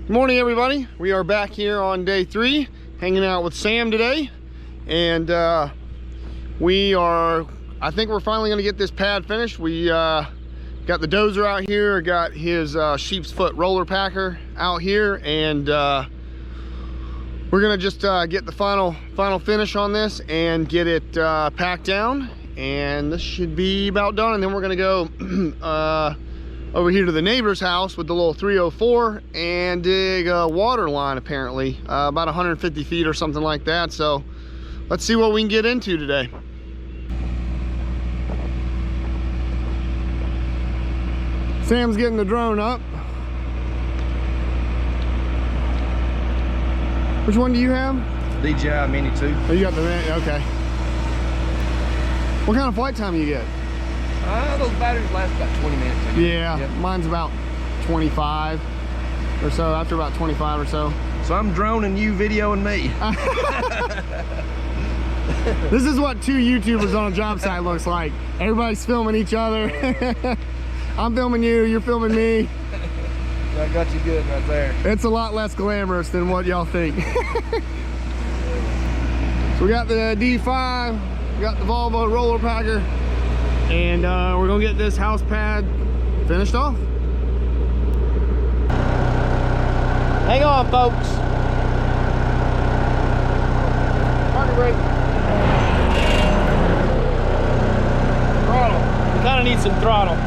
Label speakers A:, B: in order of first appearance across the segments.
A: Good morning, everybody. We are back here on day 3, hanging out with Sam today, and I think we're finally going to get this pad finished. We got the dozer out here, got his sheep's foot roller packer out here, and we're going to just get the final finish on this and get it packed down, and this should be about done. And then we're going to go over here to the neighbor's house with the little 304 and dig a water line, apparently about 150 feet or something like that. So let's see what we can get into today. Sam's getting the drone up. Which one do you have?
B: DJI Mini 2.
A: Oh, you got the Mini, okay. What kind of flight time you get?
B: Those batteries last about 20 minutes.
A: Yeah, mine's about 25 or so, after about 25 or so.
B: So I'm droning you, videoing me.
A: This is what 2 YouTubers on a job site looks like. Everybody's filming each other. I'm filming you, you're filming me.
B: I got you good right there.
A: It's a lot less glamorous than what y'all think. So we got the D5, we got the Volvo roller packer, and we're gonna get this house pad finished off.
C: Hang on, folks. Party brake. Throttle. We kind of need some throttle.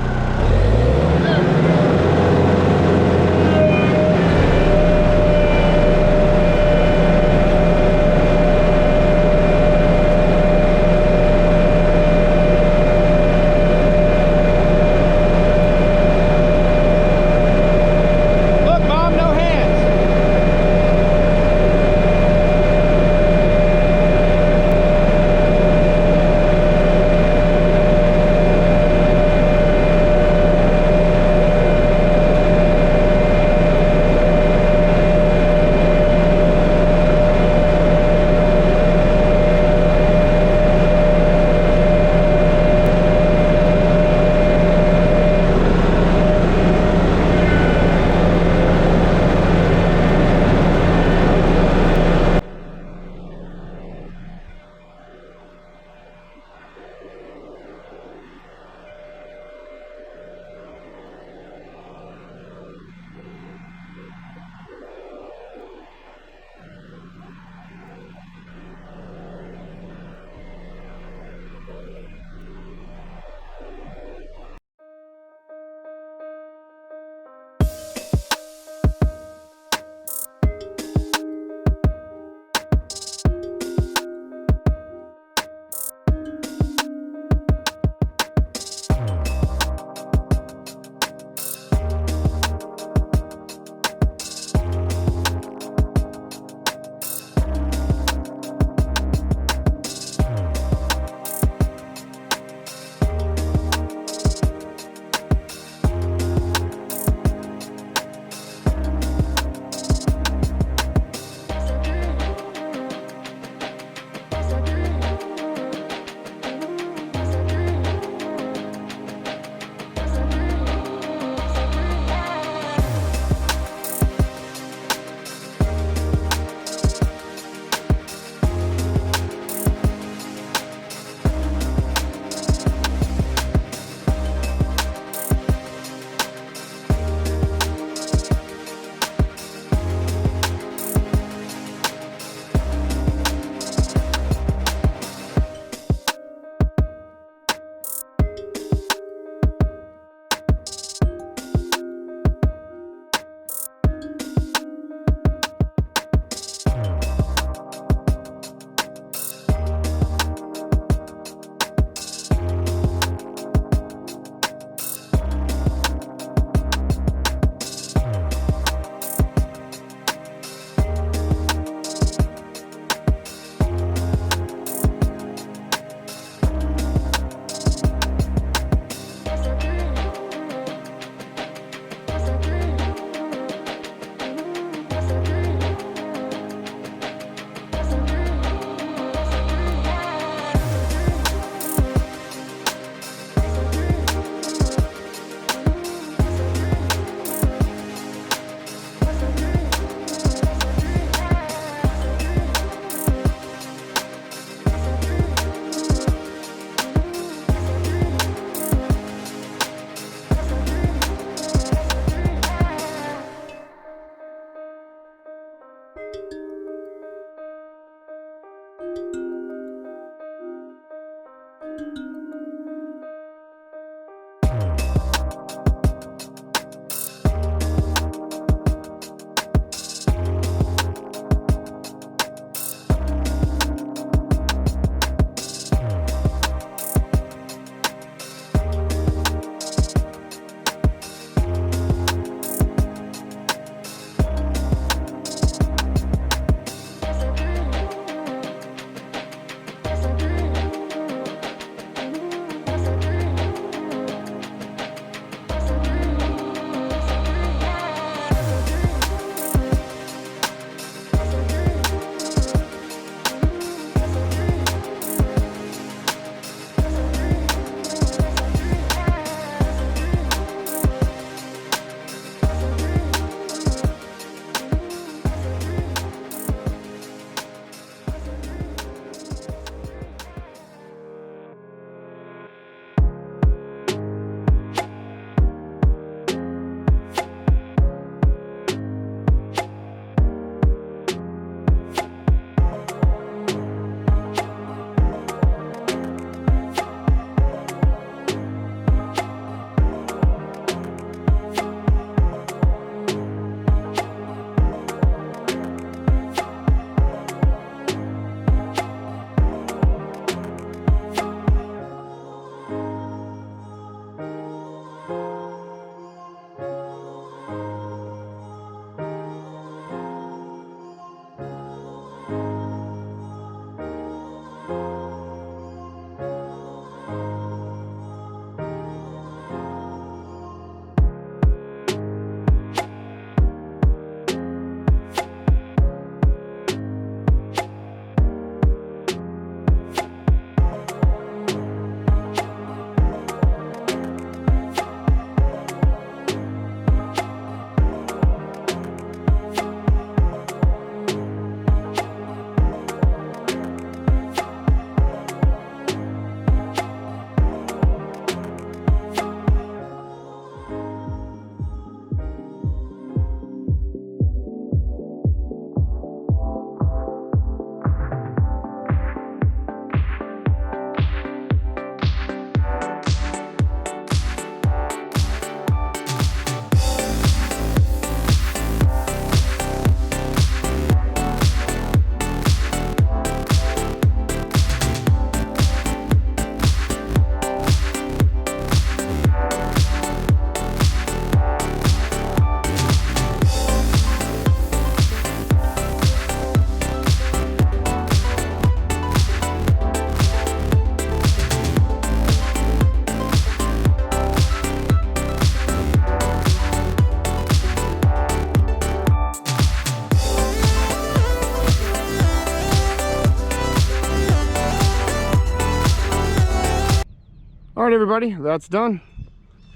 A: right, everybody, that's done.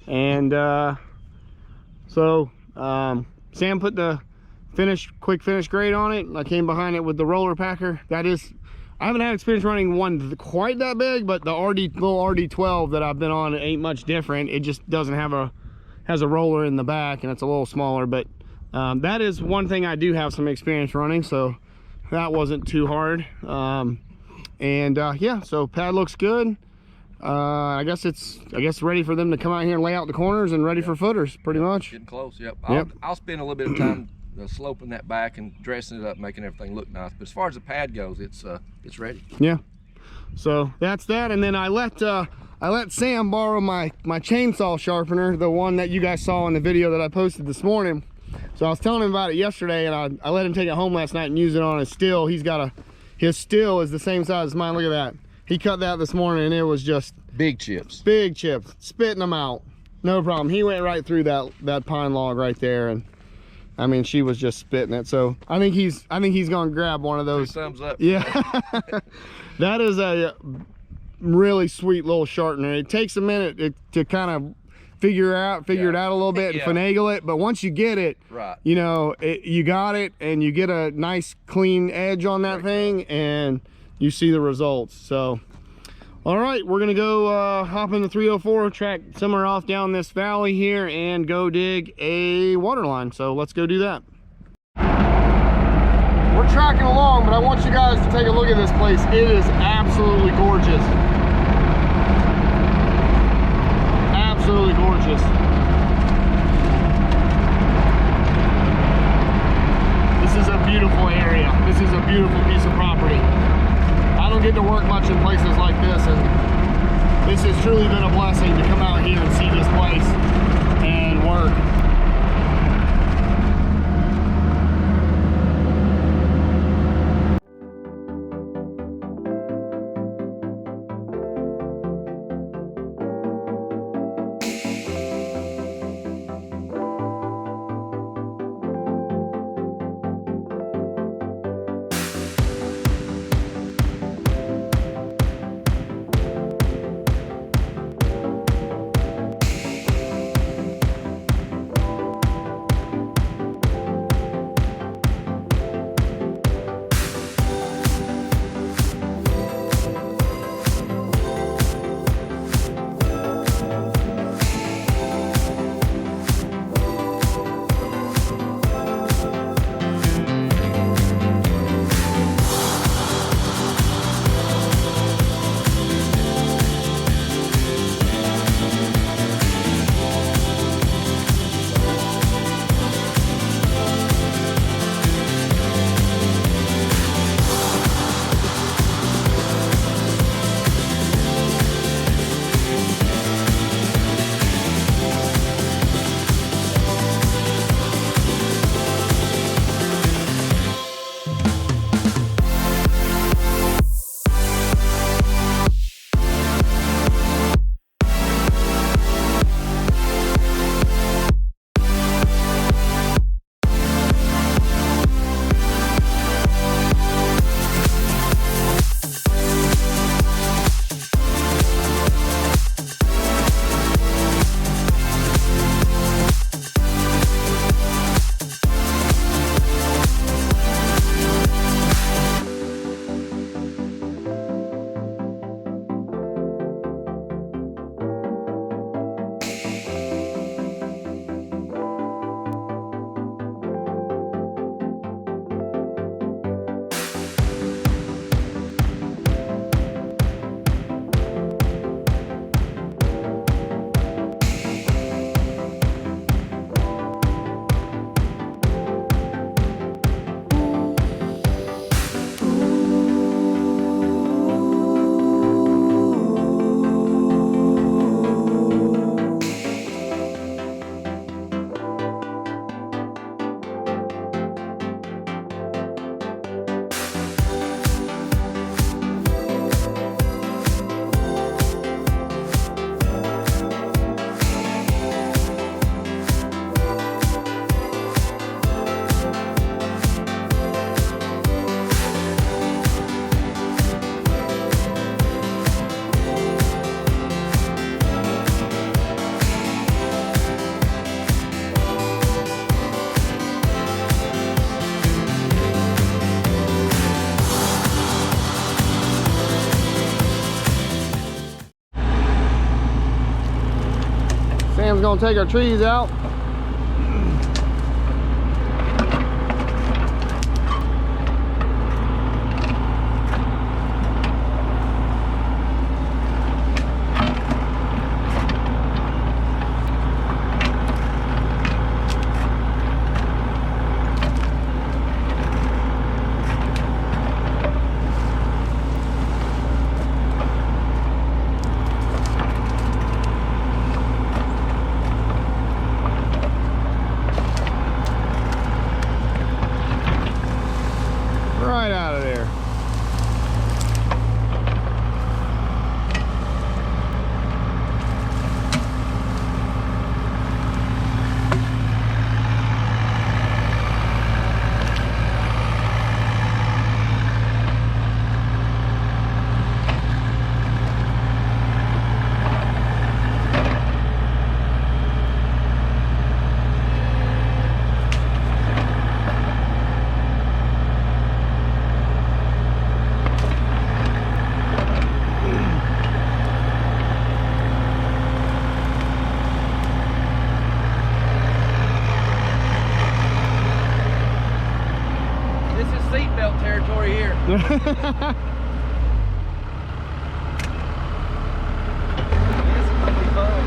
A: And Sam put the quick finish grade on it. I came behind it with the roller packer. That is, I haven't had experience running one quite that big, but the little RD12 that I've been on, it ain't much different. It just doesn't have has a roller in the back, and it's a little smaller. But that is one thing I do have some experience running, so that wasn't too hard. Yeah, so pad looks good. I guess ready for them to come out here and lay out the corners and ready for footers, pretty much.
B: Getting close, yep.
A: Yep.
B: I'll spend a little bit of time sloping that back and dressing it up, making everything look nice. But as far as the pad goes, it's ready.
A: Yeah. So that's that, and then I let Sam borrow my chainsaw sharpener, the one that you guys saw in the video that I posted this morning. So I was telling him about it yesterday, and I let him take it home last night and use it on his still. His still is the same size as mine. Look at that. He cut that this morning, and it was just
B: big chips.
A: Big chips, spitting them out, no problem. He went right through that pine log right there, and I mean, she was just spitting it. So I think he's gonna grab one of those.
B: Thumbs up.
A: Yeah. That is a really sweet little sharpener. It takes a minute to kind of figure it out a little bit and finagle it, but once you get it,
B: right,
A: you know, you got it, and you get a nice clean edge on that thing, and you see the results. So all right, we're gonna go hop in the 304, track somewhere off down this valley here, and go dig a water line. So let's go do that. We're tracking along, but I want you guys to take a look at this place. It is absolutely gorgeous. Absolutely gorgeous. This is a beautiful area. This is a beautiful piece of property. I don't get to work much in places like this, and this has truly been a blessing to come out here and see this place and work. Sam's gonna take our trees out. Right out of there.
B: This is seatbelt territory here. This is gonna be fun.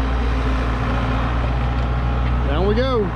A: Down we go.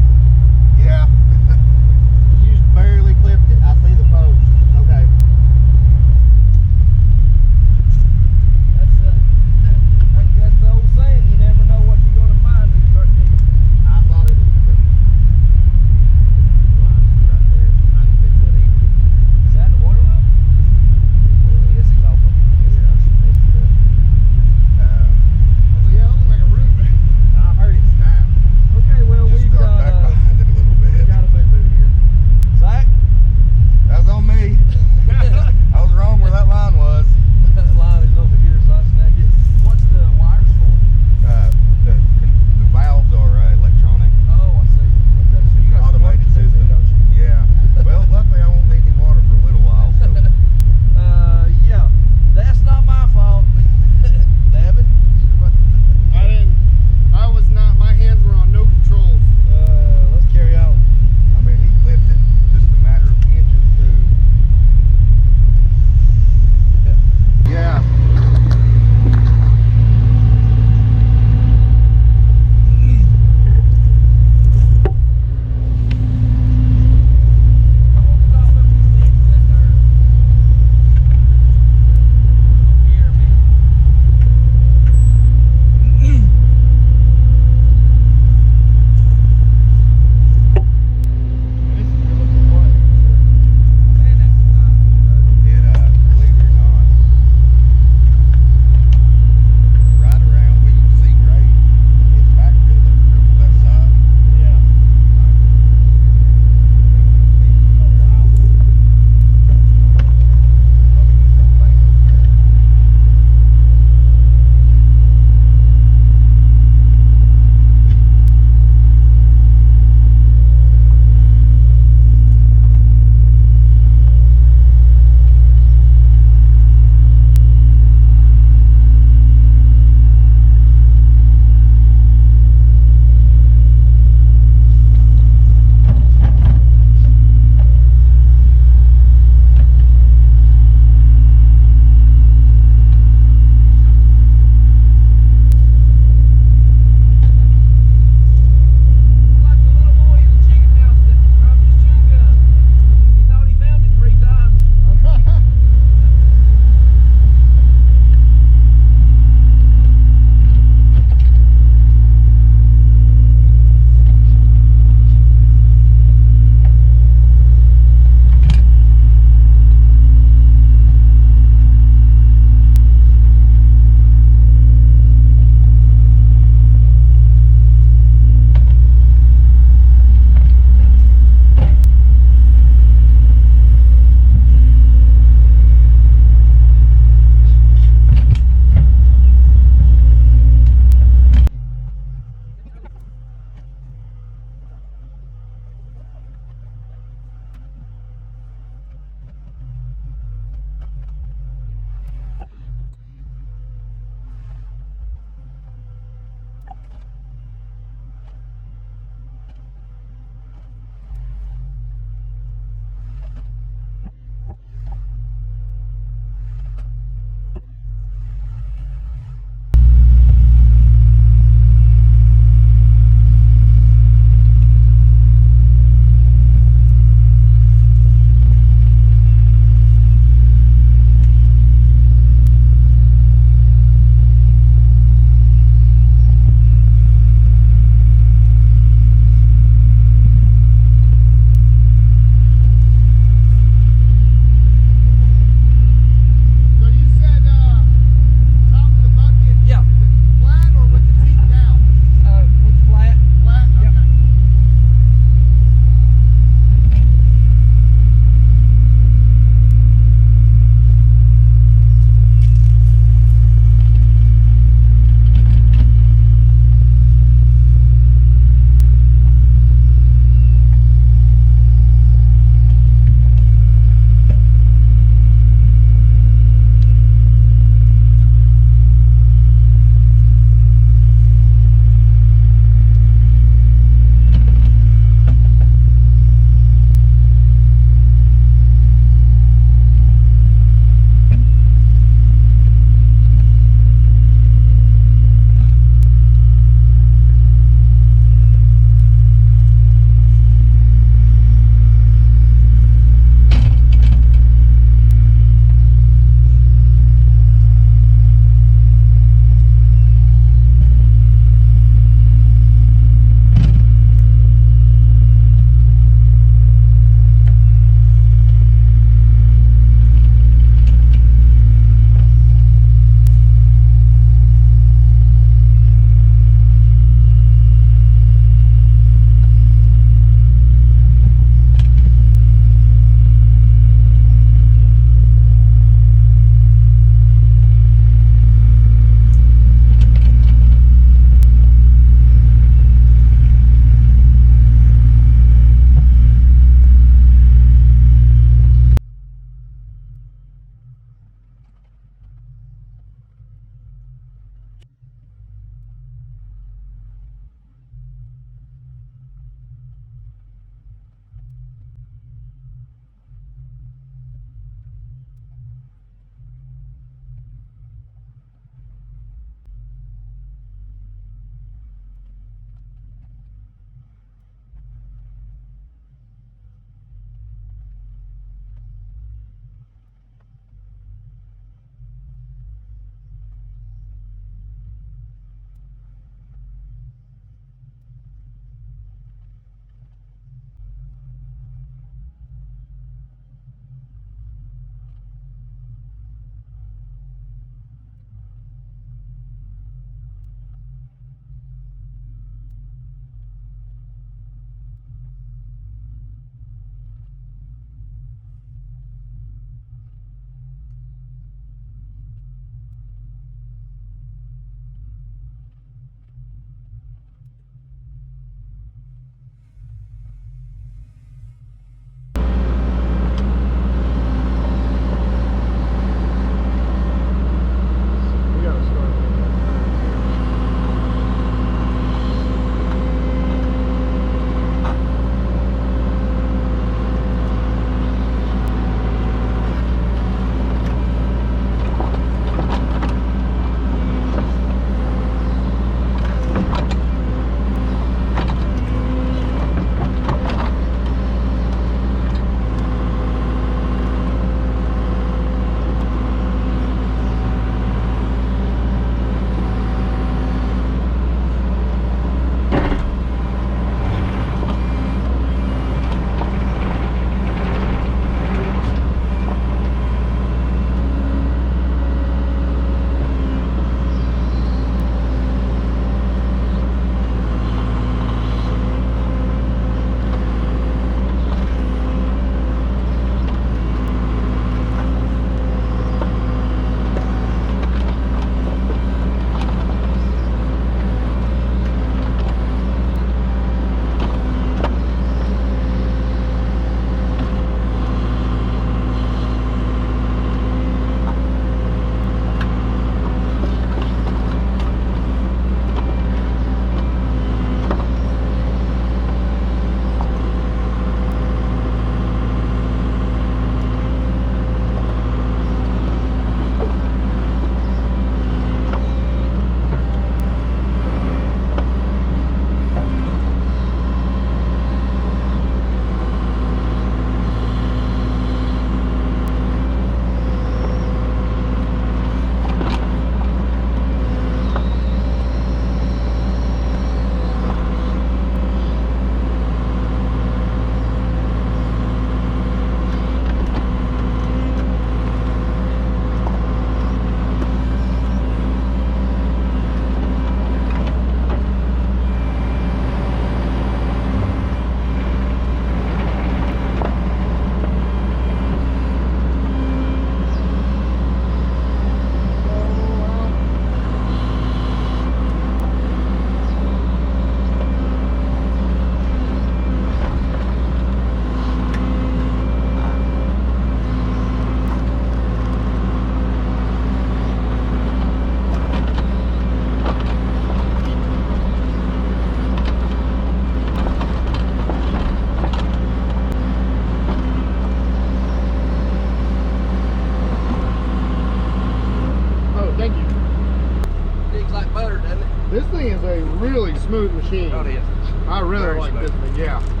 A: This thing is a really smooth machine.
B: Oh, it is.
A: I really
B: Very
A: like
B: smooth.
A: this thing, yeah.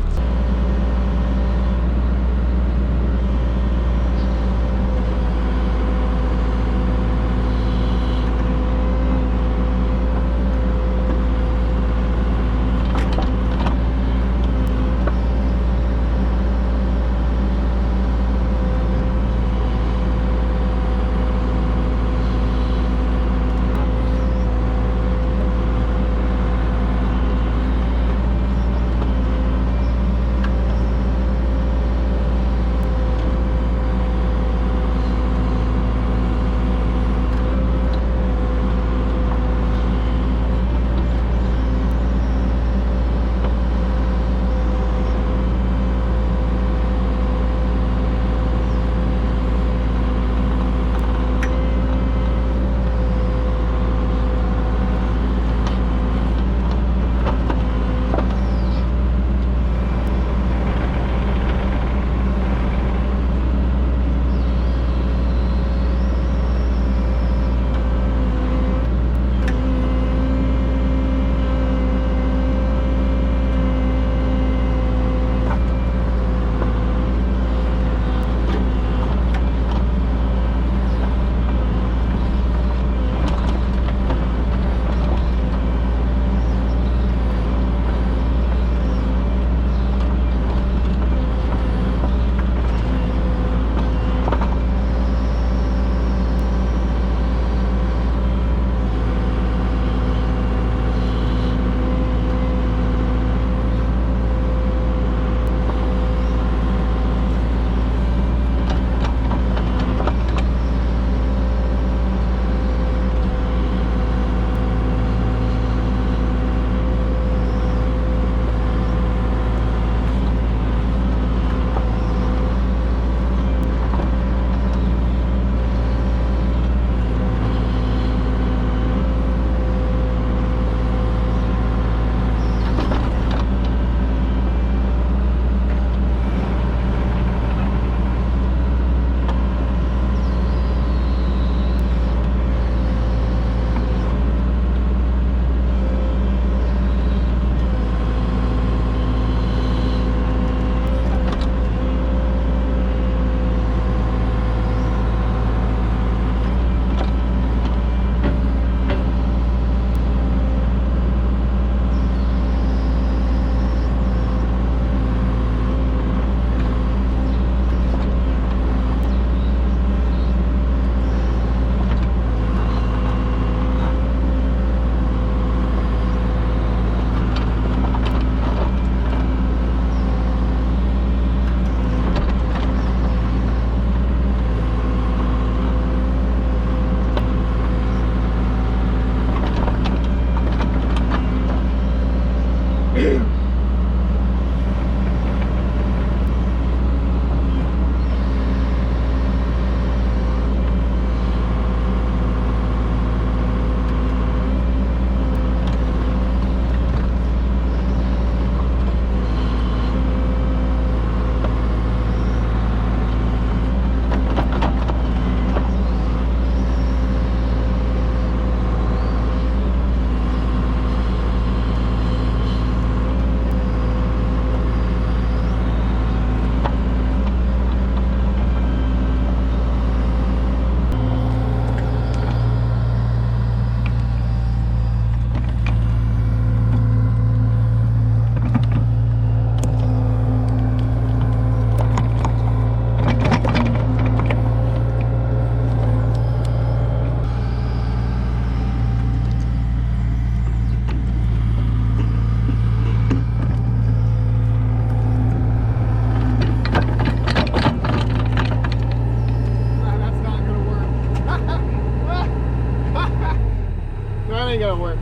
A: ain't gonna work.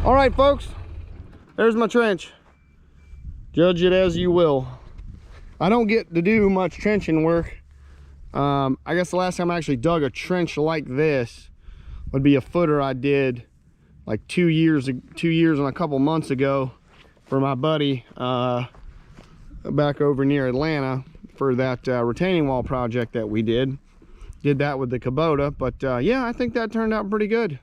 A: All right, folks, there's my trench. Judge it as you will. I don't get to do much trenching work. I guess the last time I actually dug a trench like this would be a footer I did like 2 years and a couple months ago for my buddy back over near Atlanta for that retaining wall project that we did that with the Kubota. But yeah, I think that turned out pretty good.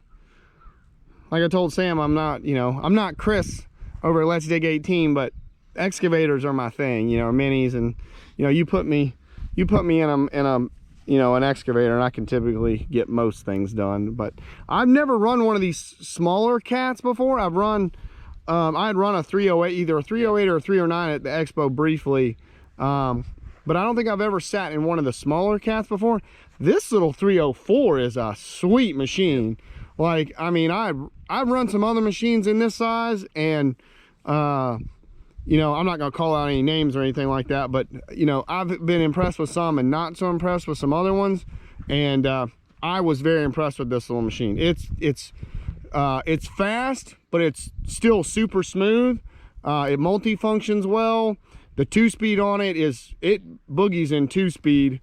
A: Like I told Sam, I'm not Chris over at Let's Dig 18, but excavators are my thing, minis, and you put me in an excavator and I can typically get most things done. But I've never run one of these smaller cats before. I'd run a 308, either a 308 or a 309 at the expo briefly, but I don't think I've ever sat in one of the smaller cats before. This little 304 is a sweet machine. Like, I mean, I've run some other machines in this size, and I'm not gonna call out any names or anything like that, but I've been impressed with some and not so impressed with some other ones, and I was very impressed with this little machine. It's fast, but it's still super smooth. It multi-functions well. The 2-speed on it boogies in 2-speed.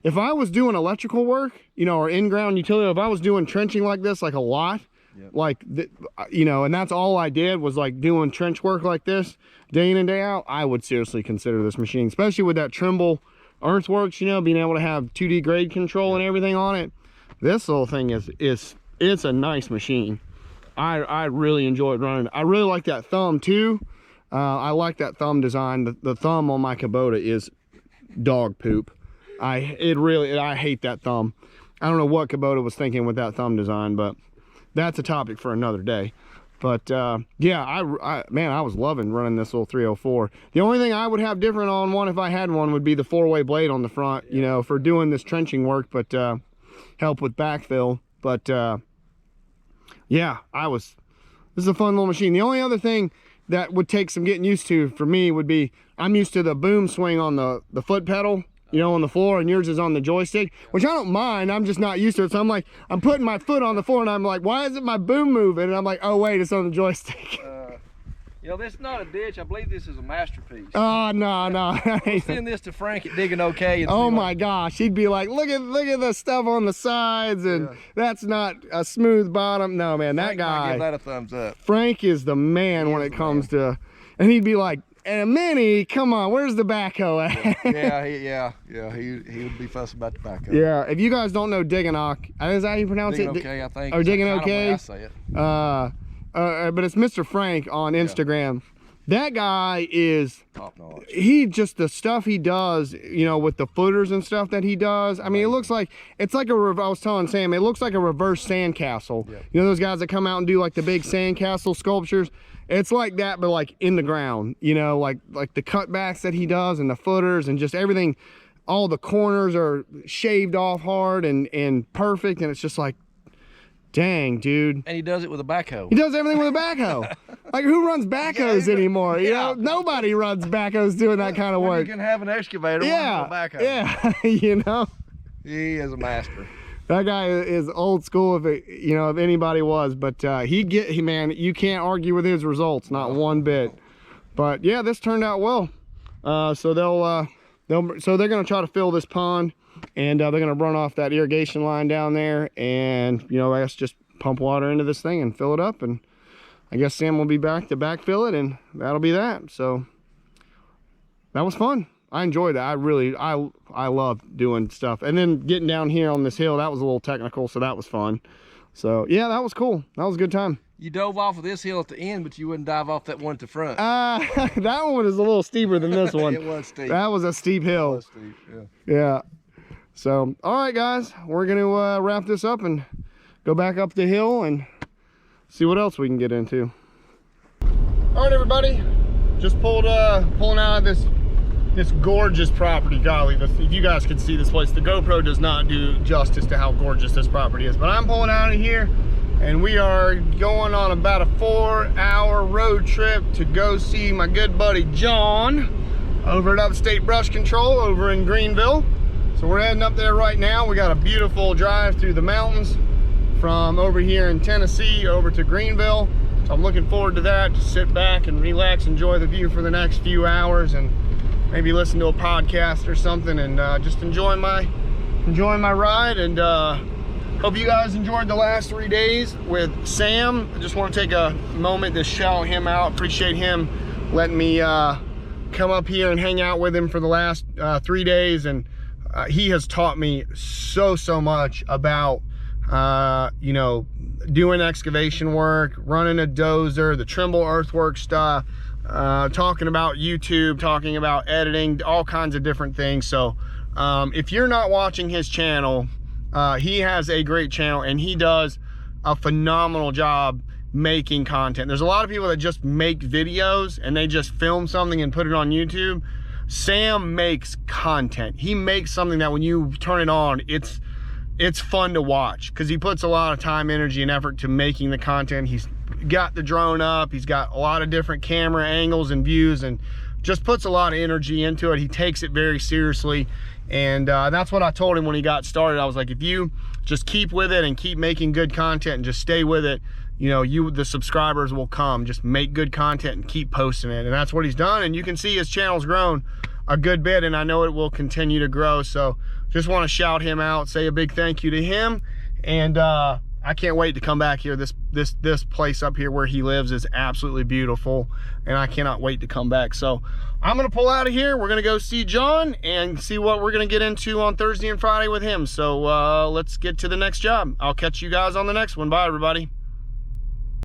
A: If I was doing electrical work, or in-ground utility, if I was doing trenching like this, like a lot, yep, and that's all I did was like doing trench work like this day in and day out, I would seriously consider this machine, especially with that Trimble Earthworks, being able to have 2D grade control and everything on it. This little thing it's a nice machine. I really enjoyed running. I really like that thumb too. I like that thumb design. The thumb on my Kubota is dog poop. I hate that thumb. I don't know what Kubota was thinking with that thumb design, but that's a topic for another day. But yeah, I was loving running this little 304. The only thing I would have different on one if I had one would be the 4-way blade on the front, for doing this trenching work, but help with backfill. But yeah, this is a fun little machine. The only other thing that would take some getting used to for me would be, I'm used to the boom swing on the foot pedal, on the floor, and yours is on the joystick, which I don't mind. I'm just not used to it. So I'm putting my foot on the floor and I'm like, why isn't my boom moving? And I'm like, oh wait, it's on the joystick.
B: This is not a ditch. I believe this is a masterpiece.
A: Oh, no.
B: I'll send this to Frank at Digging OK. And
A: oh my gosh, he'd be like, look at the stuff on the sides, and that's not a smooth bottom. No, man, that guy.
B: Give that a thumbs up.
A: Frank is the man when it comes to, and he'd be like, and a mini, come on, where's the backhoe at?
B: Yeah, he would be fussing about the backhoe.
A: Yeah, if you guys don't know Digging OK, is that how you pronounce it?
B: Digging OK, I think.
A: Or Digging OK?
B: I say it.
A: But it's Mr. Frank on Instagram. That guy is
B: top notch.
A: He just, the stuff he does, with the footers and stuff that he does. I mean, it's like I was telling Sam, it looks like a reverse sandcastle. Yep. Those guys that come out and do like the big sandcastle sculptures. It's like that, but like in the ground, like the cutbacks that he does and the footers and just everything. All the corners are shaved off hard and perfect, and it's just like, dang, dude.
B: And he does it with a backhoe.
A: He does everything with a backhoe. Like, who runs backhoes anymore? Nobody runs backhoes doing that kind of work.
B: You can have an excavator with a backhoe.
A: Yeah,
B: He is a master.
A: That guy is old school, if anybody was. But man, you can't argue with his results, not one bit. But yeah, this turned out well. So they're gonna try to fill this pond, and they're gonna run off that irrigation line down there, and I guess just pump water into this thing and fill it up, and I guess Sam will be back to backfill it, and that'll be that. So that was fun. I enjoyed that. I love doing stuff, and then getting down here on this hill, that was a little technical, so that was fun. So yeah, that was cool. That was a good time.
B: You dove off of this hill at the end, but you wouldn't dive off that one at the front.
A: That one is a little steeper than this one.
B: It was steep.
A: That was a steep hill.
B: It was steep,
A: yeah. So, all right, guys, we're gonna wrap this up and go back up the hill and see what else we can get into. All right, everybody, just pulling out of this gorgeous property. Golly, if you guys could see this place, the GoPro does not do justice to how gorgeous this property is. But I'm pulling out of here, and we are going on about a 4-hour road trip to go see my good buddy John over at Upstate Brush Control over in Greenville. So we're heading up there right now. We got a beautiful drive through the mountains, from over here in Tennessee over to Greenville. So I'm looking forward to that. Just sit back and relax, enjoy the view for the next few hours, and maybe listen to a podcast or something, and just enjoying my ride. And hope you guys enjoyed the last 3 days with Sam. I just want to take a moment to shout him out. Appreciate him letting me come up here and hang out with him for the last 3 days, and he has taught me so much about you know, doing excavation work, running a dozer, the Trimble earthwork stuff, talking about YouTube, talking about editing, all kinds of different things. So if you're not watching his channel, he has a great channel, and he does a phenomenal job making content. There's a lot of people that just make videos and they just film something and put it on YouTube. Sam makes content. He makes something that when you turn it on, it's fun to watch, because he puts a lot of time, energy, and effort to making the content. He's got the drone up, he's got a lot of different camera angles and views, and just puts a lot of energy into it. He takes it very seriously, and that's what I told him when he got started. I was like, if you just keep with it and keep making good content and just stay with it, you know, the subscribers will come. Just make good content and keep posting it. And that's what he's done, and you can see his channel's grown a good bit, and I know it will continue to grow. So just want to shout him out, say a big thank you to him, and I can't wait to come back here. This place up here where he lives is absolutely beautiful, and I cannot wait to come back. So I'm gonna pull out of here. We're gonna go see John and see what we're gonna get into on Thursday and Friday with him. So let's get to the next job. I'll catch you guys on the next one. Bye, everybody.